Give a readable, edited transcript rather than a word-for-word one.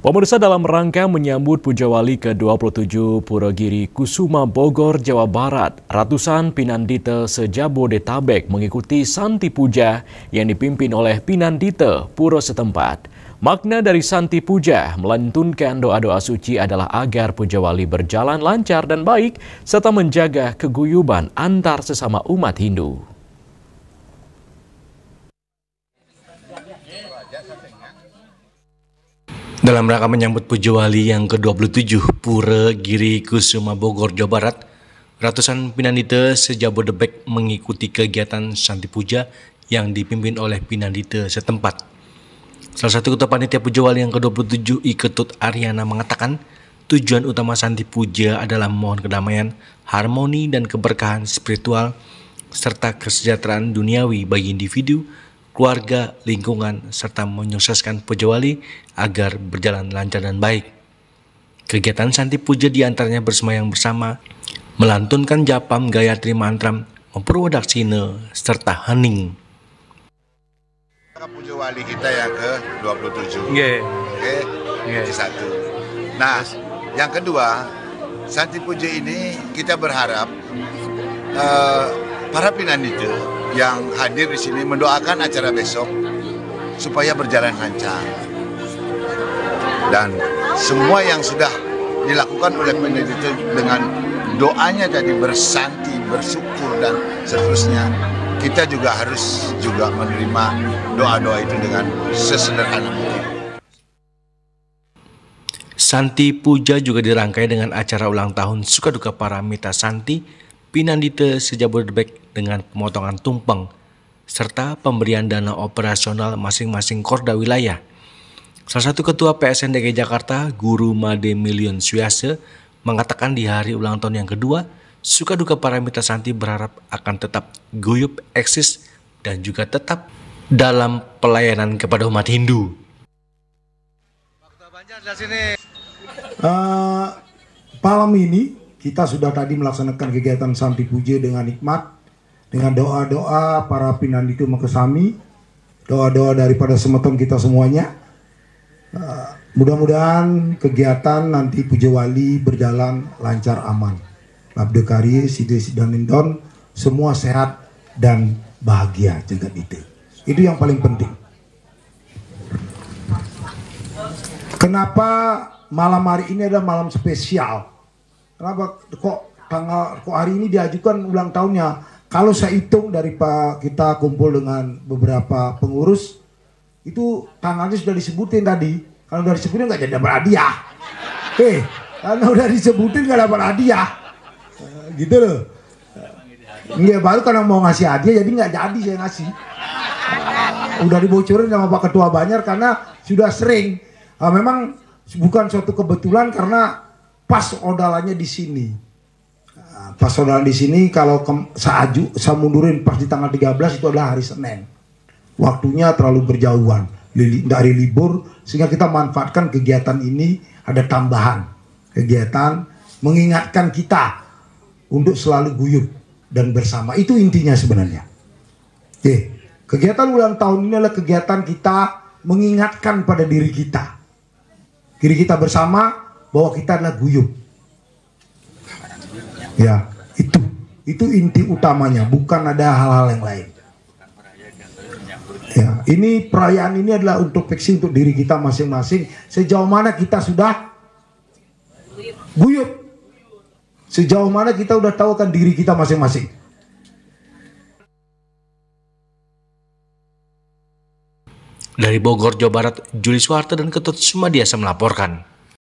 Pemirsa, dalam rangka menyambut Puja Wali ke-27 Pura Giri Kusuma Bogor, Jawa Barat, ratusan Pinandita se-Jabodetabek mengikuti Santi Puja yang dipimpin oleh Pinandita Pura setempat. Makna dari Santi Puja melantunkan doa-doa suci adalah agar Puja Wali berjalan lancar dan baik serta menjaga keguyuban antar sesama umat Hindu. Dalam rangka menyambut Puja Wali yang ke-27 Pura Giri Kusuma Bogor, Jawa Barat, ratusan Pinandita se-Jabodebek mengikuti kegiatan Santi Puja yang dipimpin oleh Pinandita setempat. Salah satu ketua panitia Puja Wali yang ke-27, Iketut Aryana, mengatakan tujuan utama Santi Puja adalah memohon kedamaian, harmoni, dan keberkahan spiritual serta kesejahteraan duniawi bagi individu, keluarga, lingkungan, serta menyukseskan Puja Wali agar berjalan lancar dan baik. Kegiatan Santi Puja diantaranya bersemayam bersama, melantunkan japam, gayatri, mantram, mempurwadaksina, serta hening. Puja Wali kita yang ke-27. Itu satu. Nah, yang kedua, Santi Puja ini kita berharap para Pinandita yang hadir di sini mendoakan acara besok supaya berjalan lancar. Dan semua yang sudah dilakukan oleh Pinandita dengan doanya tadi bersanti, bersyukur, dan seterusnya, kita juga harus menerima doa-doa itu dengan sesederhana mungkin. Santi Puja juga dirangkai dengan acara ulang tahun Sukaduka Paramita Santi Pinandita se-Jabodebek dengan pemotongan tumpeng, serta pemberian dana operasional masing-masing korda wilayah. Salah satu ketua PSN DKI Jakarta, Guru Made Milion Swiase, mengatakan di hari ulang tahun yang kedua, Sukaduka Paramita Santi berharap akan tetap guyup, eksis, dan juga tetap dalam pelayanan kepada umat Hindu. Malam ini kita sudah tadi melaksanakan kegiatan Santi Puja dengan nikmat, dengan doa-doa para Pinandita Makasami, doa-doa daripada semeton kita semuanya. Mudah-mudahan kegiatan nanti Puja Wali berjalan lancar, aman. Labdekari, Sidesi dan Indon, semua sehat dan bahagia jagat itu. Itu yang paling penting. Kenapa malam hari ini adalah malam spesial? Kenapa kok hari ini diajukan ulang tahunnya? Kalau saya hitung dari kita kumpul dengan beberapa pengurus, itu tanggalnya sudah disebutin tadi. Kalau udah disebutin nggak jadi dapat hadiah. Karena udah disebutin nggak dapat hadiah. Gitu loh. Nggak, baru karena mau ngasih hadiah jadi nggak jadi saya ngasih. Udah dibocorin sama Pak Ketua Banjar karena sudah sering. Memang bukan suatu kebetulan karena pas odalanya di sini. Pas odalan di sini kalau saya mundurin pas di tanggal 13 itu adalah hari Senin. Waktunya terlalu berjauhan dari libur, sehingga kita manfaatkan kegiatan ini, ada tambahan kegiatan mengingatkan kita untuk selalu guyup dan bersama. Itu intinya sebenarnya. Kegiatan ulang tahun ini adalah kegiatan kita mengingatkan pada diri kita bersama bahwa kita adalah guyup. Ya, itu inti utamanya, bukan ada hal-hal yang lain. Ya, ini perayaan ini adalah untuk fiksi untuk diri kita masing-masing. Sejauh mana kita sudah guyup, sejauh mana kita udah tahu kan diri kita masing-masing. Dari Bogor, Jawa Barat, Juli Suharto dan Ketut Sumadiasa melaporkan.